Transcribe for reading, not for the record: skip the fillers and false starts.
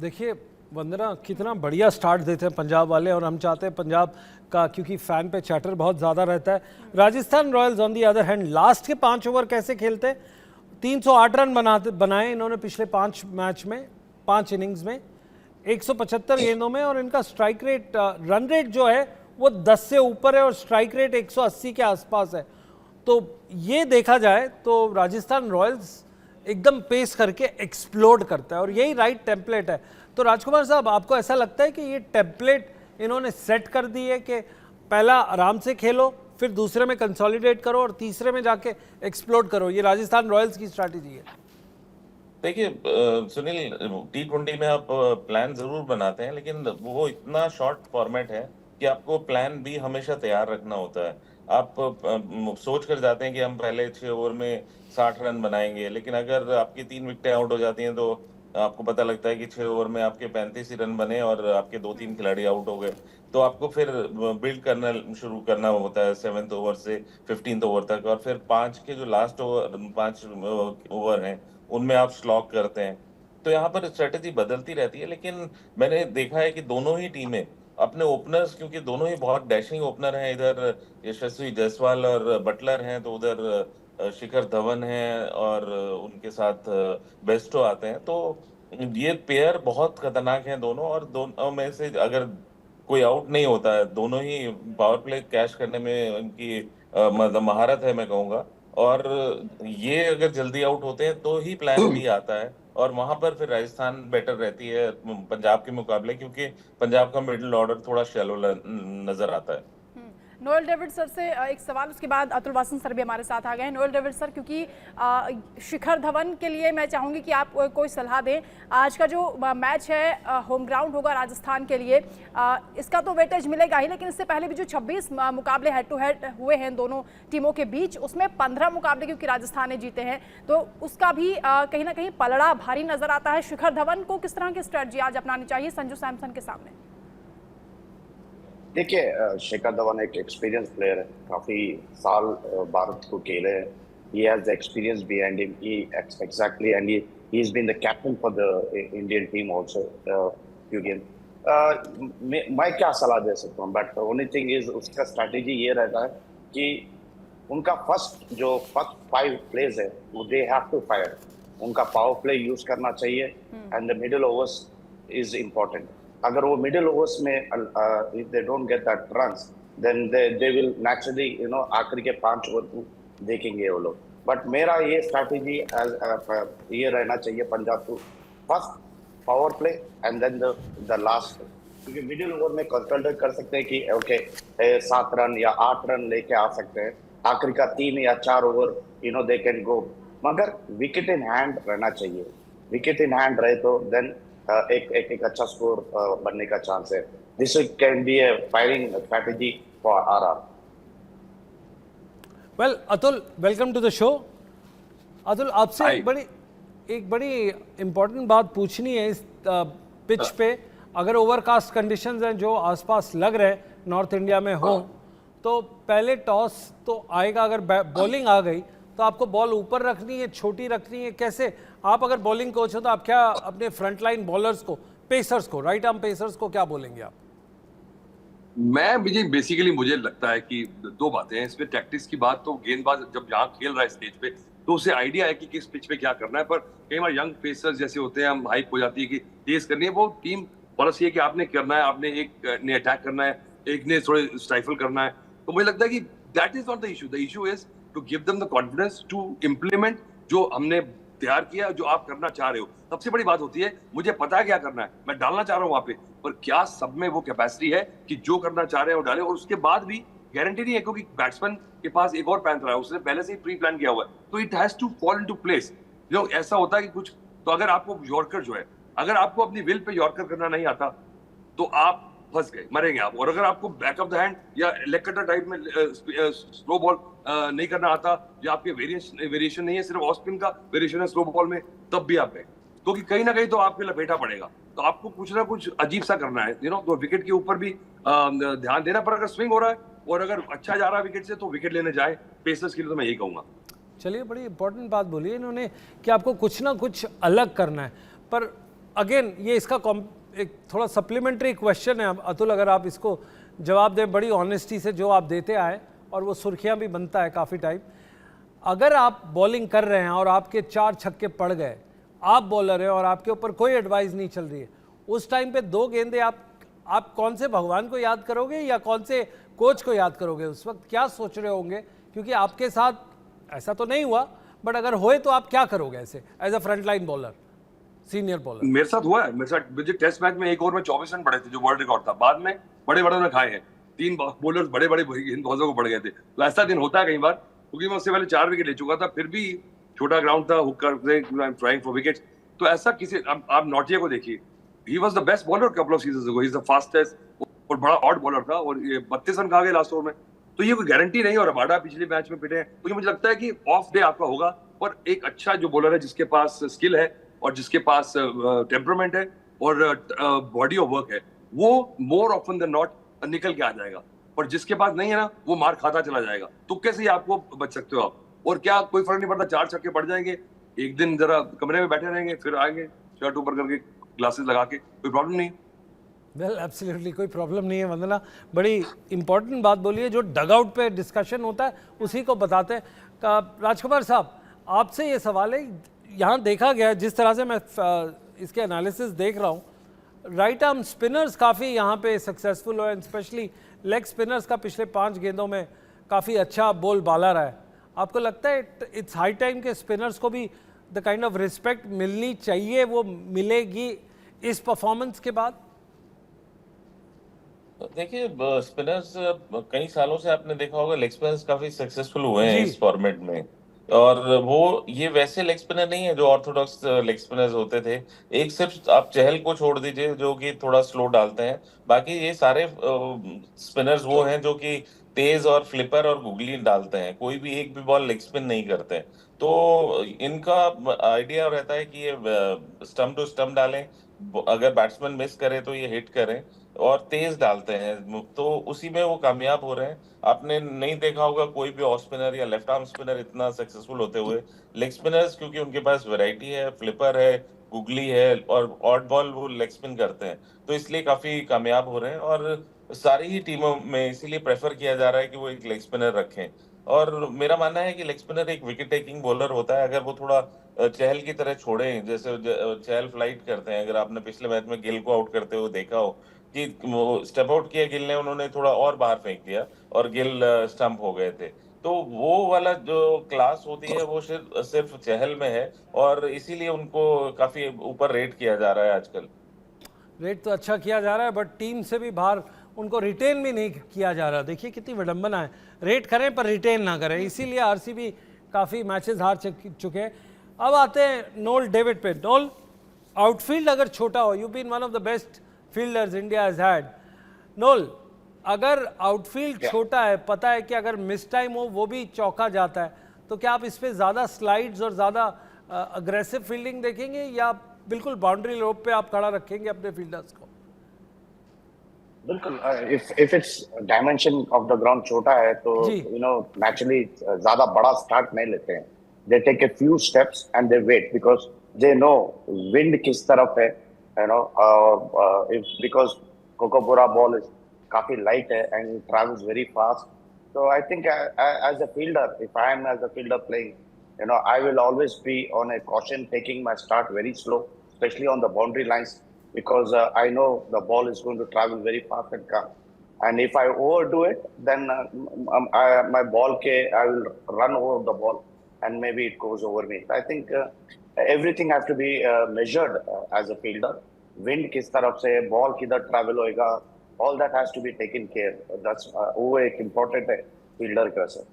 देखिए वंदना, कितना बढ़िया स्टार्ट देते हैं पंजाब वाले, और हम चाहते हैं पंजाब का, क्योंकि फैन पे चैटर बहुत ज़्यादा रहता है। Rajasthan Royals on the other hand last के 5 ओवर कैसे खेलते, 308 रन बनाए इन्होंने पिछले 5 मैच में, 5 इनिंग्स में, 175 गेंदों में, और इनका स्ट्राइक रेट, रन रेट जो है वो 10 से ऊपर है और स्ट्राइक रेट 180 के आसपास है। तो ये देखा जाए तो राजस्थान रॉयल्स एकदम पेस करके एक्सप्लोड करता है, और यही राइट टेम्पलेट है। तो राजकुमार साहब, आपको ऐसा लगता है कि ये टेम्पलेट इन्होंने सेट कर दी है कि पहला आराम से खेलो, फिर दूसरे में कंसोलिडेट करो और तीसरे में जाके एक्सप्लोड करो, ये राजस्थान रॉयल्स की स्ट्रैटेजी है? देखिए सुनील, T20 में आप प्लान जरूर बनाते हैं, लेकिन वो इतना शॉर्ट फॉर्मेट है कि आपको प्लान भी हमेशा तैयार रखना होता है। आप सोच कर जाते हैं कि हम पहले 6 ओवर में 60 रन बनाएंगे, लेकिन अगर आपकी 3 विकेटें आउट हो जाती हैं तो आपको पता लगता है कि 6 ओवर में आपके 35 ही रन बने और आपके 2-3 खिलाड़ी आउट हो गए। तो आपको फिर बिल्ड करना शुरू करना होता है 7th ओवर से 15th ओवर तक, और फिर 5 के जो लास्ट ओवर 5 ओवर हैं उनमें आप स्लॉग करते हैं। तो यहाँ पर स्ट्रेटेजी बदलती रहती है, लेकिन मैंने देखा है कि दोनों ही टीमें अपने ओपनर्स, क्योंकि दोनों ही बहुत डैशिंग ओपनर हैं, इधर यशस्वी जायसवाल और बटलर हैं, तो उधर शिखर धवन हैं, और उनके साथ बेस्टो आते हैं। तो ये पेयर बहुत खतरनाक हैं दोनों, और दोनों में से अगर कोई आउट नहीं होता है, दोनों ही पावर प्ले कैश करने में उनकी मतलब महारत है मैं कहूँगा। और ये अगर जल्दी आउट होते हैं तो ही प्लान बी आता है, और वहां पर फिर राजस्थान बेटर रहती है पंजाब के मुकाबले, क्योंकि पंजाब का मिडिल ऑर्डर थोड़ा शैलो नजर आता है। नोएल डेविड सर से एक सवाल, उसके बाद अतुल वासन सर भी हमारे साथ आ गए हैं। नोएल डेविड सर, क्योंकि शिखर धवन के लिए मैं चाहूंगी कि आप कोई सलाह दें। आज का जो मैच है होम ग्राउंड होगा राजस्थान के लिए, इसका तो वेटेज मिलेगा ही, लेकिन इससे पहले भी जो 26 मुकाबले हेड टू हेड हुए हैं दोनों टीमों के बीच, उसमें 15 मुकाबले क्योंकि राजस्थान ने जीते हैं, तो उसका भी कहीं ना कहीं पलड़ा भारी नजर आता है। शिखर धवन को किस तरह की स्ट्रेटजी आज अपनानी चाहिए संजू सैमसन के सामने? देखिए, शिखर धवन एक एक्सपीरियंस प्लेयर है, काफी साल भारत को खेले हैं। He has the experience behind him. Exactly, and he's been the captain for the Indian team also. Again, मैं क्या सलाह दे सकता हूँ, बट ओनली थिंग इज उसका स्ट्रैटेजी ये रहता है कि उनका फर्स्ट 5 प्लेज है वो दे हैव टू फायर, उनका पावर प्ले यूज करना चाहिए, and the middle overs is important. अगर वो मिडिल ओवर्स में if they don't get that runs, then they will naturally आखिरी के 5 ओवर को देखेंगे वो लोग। बट मेरा ये स्ट्रैटेजी ये रहना चाहिए पंजाब को, first power play and then the last, क्योंकि मिडिल ओवर में कंसल्टेट कर सकते हैं कि ओके 7 रन या 8 रन लेके आ सकते हैं, आखिरी का 3 या 4 ओवर दे कैन गो, मगर विकेट इन हैंड रहना चाहिए। विकेट इन हैंड रहे तो देन एक अच्छा स्कोर बनने का चांस है। This can be a firing strategy for RR. Well Atul, welcome to the show. Atul, आपसे एक बड़ी इंपॉर्टेंट बात पूछनी है। इस पिच पे अगर ओवरकास्ट कंडीशंस हैं जो आसपास लग रहे हैं नॉर्थ इंडिया में हो, तो पहले टॉस तो आएगा, अगर बॉलिंग आ गई तो आपको बॉल ऊपर रखनी है, छोटी रखनी है, कैसे? आप अगर बॉलिंग कोच हो तो आप क्या अपने फ्रंटलाइन बॉलर्स को, पेसर्स को, राइट आर्म पेसर्स को क्या बोलेंगे आप? बेसिकली मुझे लगता है कि 2 बातें हैं इसमें। टैक्टिक्स की बात, तो गेंदबाज जब यहाँ खेल रहा है स्टेज पे तो उसे आइडिया है कि किस पिच पे क्या करना है, पर कई बार यंग पेसर्स जैसे होते हैं, हम हाइप हो जाती है कि तेज करनी है, वो टीम बस ये कि आपने करना है, आपने एक ने अटैक करना है, एक ने थोड़े स्ट्राइफल करना है। तो मुझे लगता है कि that is not the issue. The issue is to give them the confidence to implement जो हमने तैयार किया, जो आप करना चाह रहे हो। सबसे बड़ी बात होती है मुझे पता है क्या करना है, मैं डालना चाह रहा हूँ वहां पे, पर क्या सब में वो कैपेसिटी है कि जो करना चाह रहे हैं वो डाले। और उसके बाद भी गारंटी नहीं है, क्योंकि बैट्समैन के पास एक और पैंथर है, उसने पहले से ही प्री प्लान किया हुआ है, तो it has to fall into place. ऐसा होता है कि कुछ, तो अगर आपको यॉर्कर जो है, अगर आपको अपनी विल पे यॉर्कर करना नहीं आता तो आप फंस गए, मरेंगे आप। और अगर आपको बैक ऑफ द हैंड या लेग कटर टाइप में स्लो बॉल नहीं करना आता, या आपके वेरिएशन नहीं है, सिर्फ ऑफ स्पिन का वेरिएशन है स्लो बॉल में, तब भी आप गए, क्योंकि कहीं ना कहीं तो आपके लपेटा पड़ेगा। तो आपको कुछ ना कुछ अजीब सा करना है, तो विकेट के ऊपर भी ध्यान देना। पर अगर स्विंग हो रहा है और अगर अच्छा जा रहा है विकेट से, तो विकेट लेने जाए पेसर्स के लिए, तो मैं यही कहूंगा। चलिए, बड़ी इंपॉर्टेंट बात बोली इन्होंने कि आपको कुछ ना कुछ अलग करना है, पर अगेन ये इसका एक थोड़ा सप्लीमेंट्री क्वेश्चन है अतुल, अगर आप इसको जवाब दें बड़ी ऑनेस्टी से, जो आप देते आए और वो सुर्खियां भी बनता है काफ़ी टाइम। अगर आप बॉलिंग कर रहे हैं और आपके 4 छक्के पड़ गए, आप बॉलर हैं और आपके ऊपर कोई एडवाइस नहीं चल रही है, उस टाइम पे 2 गेंदे आप कौन से भगवान को याद करोगे या कौन से कोच को याद करोगे? उस वक्त क्या सोच रहे होंगे? क्योंकि आपके साथ ऐसा तो नहीं हुआ, बट अगर होए तो आप क्या करोगे ऐसे as a front line bowler, senior bowler? मेरे साथ हुआ है, मेरे साथ मुझे टेस्ट मैच में 1 ओवर में 24 रन पड़े थे, जो वर्ल्ड रिकॉर्ड था। बाद में बड़े बड़े ने खाए हैं, 3 बॉलर्स बड़े बड़े गेंदबाजों को पड़ गए थे। तो ऐसा दिन होता है कई बार, क्योंकि मैं उससे पहले 4 विकेट ले चुका था, फिर भी छोटा ग्राउंड था, हुक्कर ट्राइंग फॉर विकेट्स। तो ऐसा किसी, आप नॉटिया को देखिए, he was the best bowler couple of seasons ago, he is the fastest, और बड़ा ऑड बॉलर था, और ये 32 रन खा गए लास्ट ओवर में। तो ये कोई गारंटी नहीं, और रबाडा पिछले मैच में पिटे हैं। तो ये मुझे लगता है कि ऑफ डे आपका होगा, और एक अच्छा जो बॉलर है, जिसके पास स्किल है और जिसके पास टेम्परामेंट है और बॉडी ऑफ वर्क है, वो मोर ऑफन देन नॉट निकल के आ जाएगा। और जिसके पास नहीं है ना, वो मार खाता चला जाएगा। तो कैसे आपको बच सकते हो आप? और क्या कोई फर्क नहीं पड़ता, 4 छक्के पड़ जाएंगे, एक दिन जरा कमरे में बैठे रहेंगे, फिर आएंगे शर्ट ऊपर करके, ग्लासेस लगा के, कोई प्रॉब्लम नहीं। वेल एब्सोल्युटली कोई प्रॉब्लम नहीं है। वंदना, बड़ी इंपॉर्टेंट बात बोली है, जो डगआउट पे डिस्कशन होता है उसी को बताते हैं। राजकुमार साहब, आपसे ये सवाल है, यहाँ देखा गया जिस तरह से मैं इसके एनालिसिस देख रहा हूँ, राइट आर्म स्पिनर्स काफ़ी यहाँ पे सक्सेसफुल हुए, स्पेशली लेग स्पिनर्स का पिछले 5 गेंदों में काफ़ी अच्छा बोल बाला रहा है। आपको लगता है इट्स हाई टाइम के स्पिनर्स को भी द काइंड ऑफ रिस्पेक्ट मिलनी चाहिए, वो मिलेगी इस परफॉर्मेंस के बाद? देखिए, स्पिनर्स कई सालों से आपने देखा होगा, लेग स्पिनर्स काफी सक्सेसफुल हुए हैं इस फॉर्मेट में। और वो ये वैसे लेग स्पिनर नहीं है जो ऑर्थोडॉक्स लेग स्पिनर्स होते थे। एक सिर्फ आप चहल को छोड़ दीजिए जो कि थोड़ा स्लो डालते हैं, बाकी ये सारे स्पिनर्स वो हैं जो कि तेज और फ्लिपर और गुगली डालते हैं, कोई भी एक भी बॉल लेग स्पिन नहीं करते। तो इनका आइडिया रहता है कि ये स्टंप टू स्टंप डालें, अगर बैट्समैन मिस करे तो ये हिट करें, और तेज डालते हैं, तो उसी में वो कामयाब हो रहे हैं। आपने नहीं देखा होगा कोई भी ऑफ स्पिनर या लेफ्ट आर्म स्पिनर इतना सक्सेसफुल होते हुए। लेग स्पिनर्स क्योंकि उनके पास वैरायटी है, फ्लिपर है, गुगली है, और ऑड बॉल वो लेग स्पिन करते हैं, तो इसलिए काफी कामयाब हो रहे हैं। और सारी ही टीमों में इसीलिए प्रेफर किया जा रहा है कि वो एक लेग स्पिनर रखें। और मेरा मानना है कि लेग स्पिनर एक विकेट टेकिंग बॉलर होता है। अगर वो थोड़ा चहल की तरह छोड़े, जैसे चहल फ्लाइट करते हैं, अगर आपने पिछले मैच में गिल को आउट करते हुए देखा हो कि वो स्टेप आउट किया गिल ने, उन्होंने थोड़ा और बाहर फेंक दिया और गिल स्टंप हो गए थे। तो वो वाला जो क्लास होती है वो सिर्फ चहल में है, और इसीलिए उनको काफी ऊपर रेट किया जा रहा है आजकल। रेट तो अच्छा किया जा रहा है, बट टीम से भी बाहर उनको रिटेन भी नहीं किया जा रहा। देखिए कितनी विडंबना है, रेट करें पर रिटेन ना करें, इसीलिए आरसीबी काफ़ी मैचेस हार चुके हैं। अब आते हैं नोल डेविड पे। नोल, आउटफील्ड अगर छोटा हो, you been one of the best fielders India has had. Noel, अगर आउटफील्ड छोटा है, पता है कि अगर मिस टाइम हो वो भी चौका जाता है, तो क्या आप इस पे ज़्यादा स्लाइड्स और ज़्यादा अग्रेसिव फील्डिंग देखेंगे, या बिल्कुल बाउंड्री रोप पे आप खड़ा रखेंगे अपने फील्डर्स को? बिल्कुल, if it's dimension of the ground छोटा है तो नेचुरली ज्यादा बड़ा स्टार्ट नहीं लेते हैं। They take a few steps and they wait, because they know wind किस तरफ है, बिकॉज कोकोपुरा बॉल इज काफी लाइट है and travels very fast. So I think as a fielder, if I am as a fielder playing, I will always be on a caution, taking my start very slow, especially on the boundary lines, because I know the ball is going to travel very fast and come. And if I overdo it, then my ball I will run over the ball, and maybe it goes over me. I think everything has to be measured as a fielder. Wind किस तरफ से, ball किधर travel होएगा, all that has to be taken care. That's वो एक important है fielder का sir.